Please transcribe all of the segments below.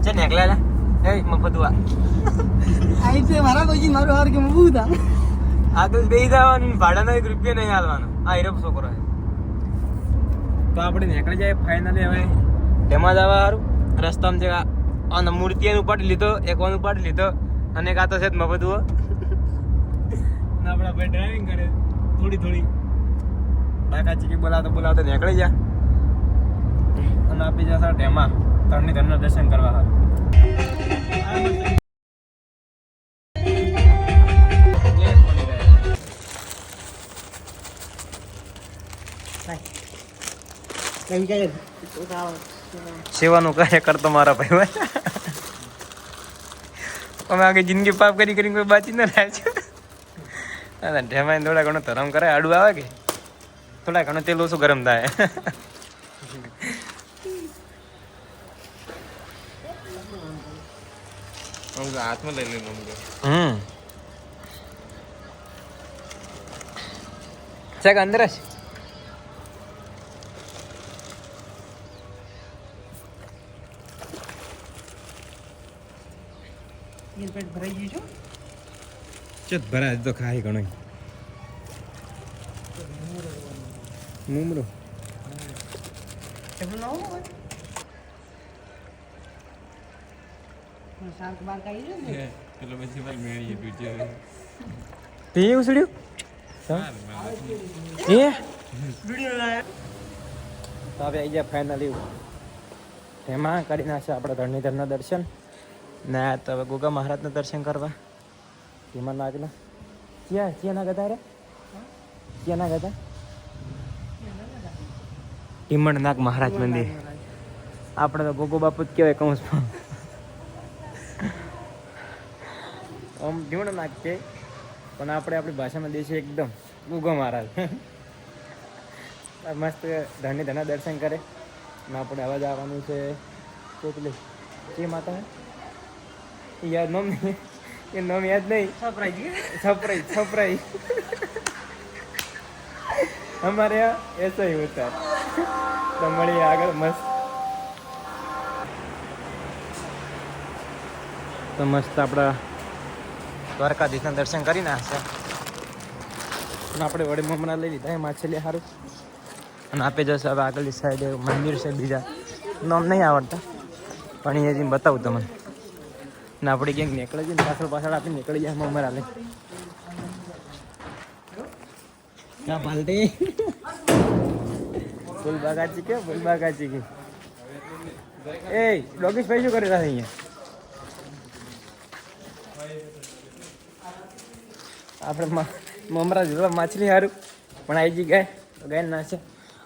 છે ને એકલા એ મફતુઆ આઈ છે મારા પછી મારું હાર કે મૂવું તા આગળ બેસી જવાનું ભાડાનો 1 રૂપિયો નહીં હાલવાનો આ હીરો છોકરો છે તો આપણે નીકળી જાય ફાઇનલી હવે તેમાં જ આવવા સારું રસ્તામાં જે આ મૂર્તિ ઉપાડી લીધો એક वन ઉપાડી લીધો અને એક આ તો છે જ મફતુઓ અને આપણા ભાઈ ડ્રાઇવિંગ કરે થોડી બાકા ચીકી બોલાવતો નીકળી જા અને આપી જશે ડેમાં ત્રણની ધરના દર્શન કરવા સારું સેવાનું કાર્ય કરતો મારા ભાઈ અમે આગળ જિંદગી પાપ કરી કોઈ બાચી ના થાય છે ઢેમાઈને થોડા ઘણો ધરમ કરે આડું આવે કે થોડા ઘણું તેલ ઓછું ગરમ થાય હાથમાં લઈ લઈને છે કે અંદર જ પેટ ભરાઈ ગયું ચત ભરાય તો ખાય ઘણો મુમરો છે ના હોય શાંત બાર કાઈ છે પેલો પછી ભાઈ મેળી વિડિયો તે ઉસડ્યું એ વિડિયો લાયા તો હવે આઈ ગયા ફાઇનલી એમાં કરી નાખશે આપણા ધરણીધરના દર્શન ના તો હવે ગોગા મહારાજના દર્શન કરવા એમાં નાગના ક્યાં ના ગતા રે ક્યાં ના ગતા ટીમણનાગ મહારાજ મંદિર આપણે તો ગોગો બાપુ જ કહેવાય કૌંસમાં આમ ટીમણનાગ છે પણ આપણે આપણી ભાષામાં દેશી એકદમ ગોગો મહારાજ મસ્ત ધરણીધરના દર્શન કરે અને આપણે અવાજ આવવાનું છે પેલી જે માતા યાદ નામ નહીં એ નામ યાદ નહીં સરપ્રાઈઝ हमारे यहाँ ऐसा ही होता है तो મળીએ આગળ મસ્ત તો મસ્ત આપણા દ્વારકાધીશના દર્શન કરી નાખશે અને આપણે વડે મમરા લઈ લીધા એ માછલી સારું અને આપે જશે હવે આગળની સાઈડ મંદિર છે બીજા નામ નહીં આવડતા પણ એ હજી બતાવું તમને ને આપણે ક્યાંક નીકળી જઈએ પાછળ આપી નીકળી જાય મમરા લઈ क्या पालते फूल बागाची के फूल बागाची की ए डॉगीश भाई શું કરી રહ્યા અહીંયા આપણે મમરા જોવા માછલી હારું પણ આવી ગઈ ગાય તો ગાય ના છે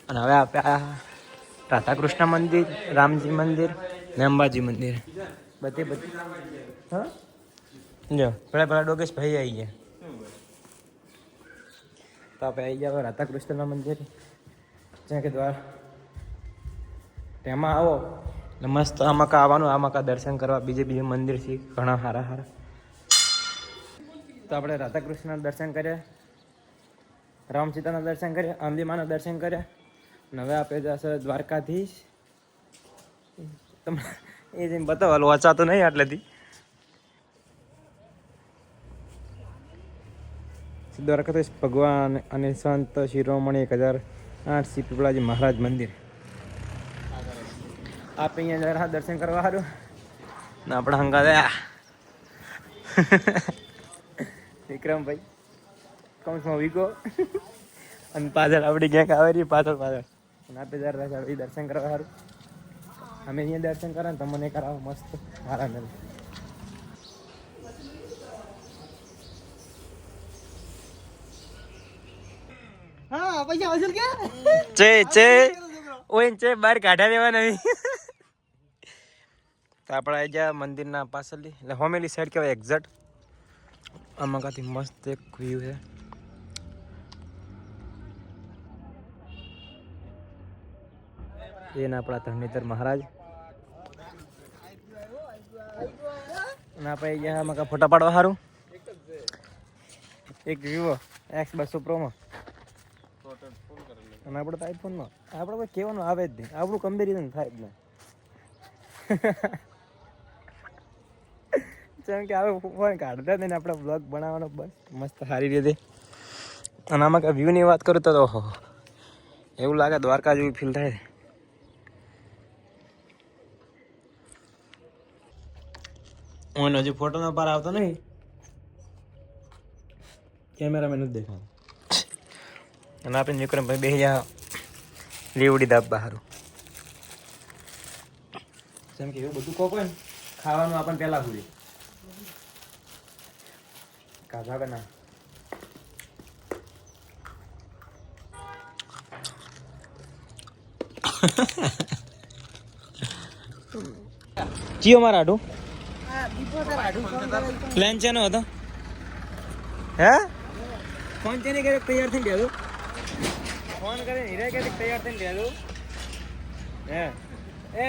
અને હવે આપણે રાધા કૃષ્ણ મંદિર રામજી મંદિર ને અંબાજી મંદિર બધી હા જો પેલા ડોગેશ ભાઈ આવી ગયા તો આપણે આવી જાવ રાધા કૃષ્ણના મંદિર જ્યાં કે દ્વાર તેમાં આવો એટલે મસ્ત આમાં આવવાનું આમાં દર્શન કરવા બીજે મંદિર છે ઘણા સારા તો આપણે રાધા કૃષ્ણના દર્શન કર્યા રામ સીતાના દર્શન કર્યા અંબીમાના દર્શન કર્યા અને હવે આપણે જશે દ્વારકાધીશ તમે એ જેમ બતાવો વાંચાતો નહીં આટલેથી દ્વારકાધીશ ભગવાન અને સંત શિરોમણી 1008 શ્રી પીપળાજી મહારાજ મંદિર આપ અહીંયા જરા દર્શન કરવા સારું ને આપણા હંગા દયા વિક્રમભાઈ કૌંસમાં વીકો અને પાછળ આપણી ક્યાંક આવે રહી પાછળ અને આપે જરા દર્શન કરવા સારું અમે અહીંયા દર્શન કરે ને તમને કરાવો મસ્ત સારા મળે હા પૈસા વસૂલ કે ચે ઓય ચે બહાર કાઢા દેવા નહીં તો આપણે આવી ગયા મંદિરના પાછળથી એટલે હોમેલી સાઈડ કહેવાય એક્ઝેક્ટ આમાં કાંથી મસ્ત એક વ્યૂ છે એના આપણા ધરણીધર મહારાજ અને આપણે ગયા આમાં ફોટા પાડવા સારું એક વિવો X200 પ્રોમાં અને આપણે તો આઈફોનમાં આપણે કોઈ કહેવાનું આવે જ નહીં આપણું કમ્પેરિઝન થાય જ નહીં જેમ કે હવે ફોન કાઢતા જ નહીં આપણે બ્લોગ બનાવવાનો બસ મસ્ત સારી રીતે. અને આમાં કે વ્યૂની વાત કરું તો ઓહો એવું લાગે દ્વારકા જેવું ફીલ થાય. હું હજી ફોટોનો પાર આવતો નહીં, કેમેરામેન જ દેખાય. અને આપણે વિક્રમભાઈ બે જા લીવડી દાબા સારું. જેમ કે એવું બધું કોક હોય ને ખાવાનું આપણને પહેલા ભૂલી કાઢા કે ના. ચિયો મારા આડું પ્લાન છે નો હતો હે ફોન છે ને કે તૈયાર થઈને ગયો ફોન કરીને હીરા કે તૈયાર થઈને ગયો હે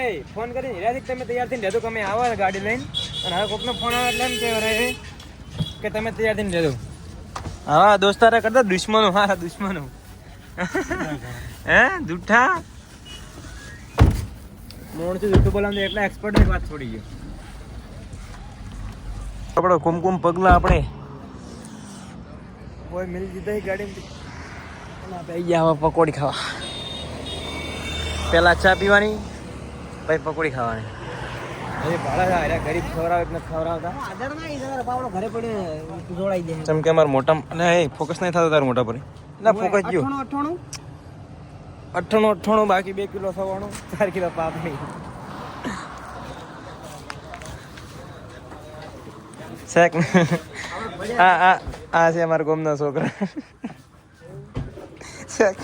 એ ફોન કરીને હીરાથી તમે તૈયાર થઈને દેજો કે અમે આવો ગાડી લઈને. અને હવે કોકનો ફોન આવે એટલે એમ કહેવાય કે તમે તૈયાર થઈને દેજો. હા દોસ્તારે કરતા દુશ્મનો હા દુશ્મનો હે જૂઠા મોણથી જૂઠું બોલાવવાનું એટલે એક્સપર્ટની વાત છોડી ગયો. આપણો કુમકુમ પગલા આપણે કોઈ મિલ જીતા ગાડીમાં પી ગયા. હવે પકોડી ખાવા પહેલાં ચા પીવાની પછી પકોડી ખાવાની. એ ભાડા ગરીબ ખવડાવે એટલે ખવડાવતા ઘરે પડી જોડાઈ જાય. જેમ કે અમારા મોટા અને એ ફોકસ નહીં થતો તારું મોટા પર ના ફોકસ ગયો 98 બાકી 2 કિલો સવાણું 4 કિલો પાપડી. શેક આ છે અમારા ગામના છોકરા શેક.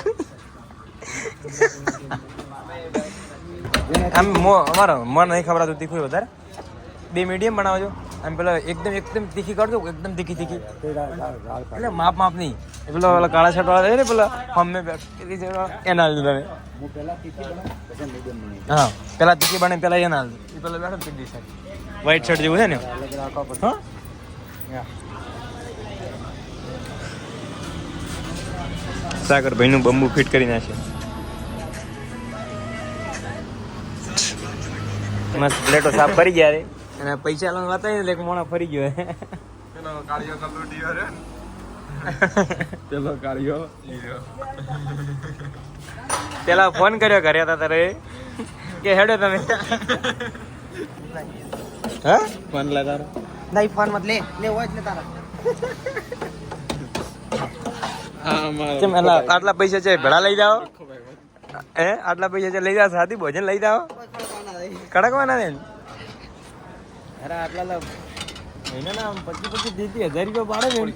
આમ અમારા મન નહીં ખબર તીખું વધારે 2 મીડિયમ બનાવજો. આમ પેલા એકદમ તીખી કરજો એકદમ તીખી એટલે માપ નહીં એ પેલો પેલા કાળા શર્ટ વાળા ને પેલા હમે એના લીધું તમે હા પેલા તીખી બને પેલા એના લીધું એ પેલા બેઠો તીખી શર્ટ વ્હાઈટ શર્ટ જેવું છે ને સાગર ભાઈ નું બંબુ ફિટ કરી નાખે મસ્ત પ્લેટો સાફ કરી ગયા રે. અને પૈસા લાવવાનું વાત આવી એટલે મોણા ફરી ગયો પેલો કાળિયો કલૂટીયો રે પેલો કાળિયો પેલા ફોન કર્યો ઘરે હતા તારે કે હેડો તમે હા ફોન લે તારો નહીં ફોન મત લે હોય જ ને તારા કેમ આટલા પૈસા છે ભેળા લઈ જાઓ હે આટલા પૈસા છે લઈ જાઓ સાદી ભોજન લઈ જાઓ કડકવાના ને અરે આટલા મહિનાના 25,000 રૂપિયા પાડે ને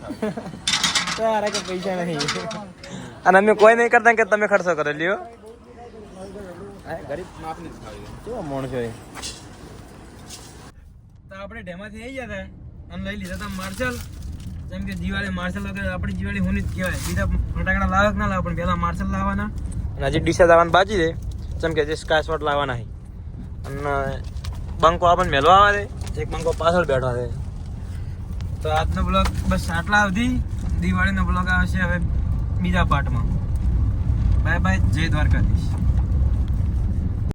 તારા કે પૈસા નહીં. અને અમે કોઈ નહીં કરતા કે તમે ખર્ચો કરો લ્યો ગરીબ માપની કેવો માણસો એ. તો આપણે ઢેમાંથી આવી ગયા હતા અને લઈ લીધા હતા માર્શલ. જેમ કે દિવાળી માર્શલ વગર આપણી દિવાળી હોની જ કહેવાય. બીજા ફટાકડા લાવે કે ના લાવે પણ પહેલા માર્શલ લાવવાના અને હજી ડીશા લાવવાનું બાકી છે. જેમ કે જે સ્કાય શોટ લાવવાના છે અને બંકો આપણને મેળવા આવે છે એક બંકો પાછળ બેઠો છે. તો આજનો બ્લોગ બસ આટલા સુધી. દિવાળીનો બ્લોગ આવશે હવે બીજા પાર્ટમાં. બાય બાય જય દ્વારકાધીશ.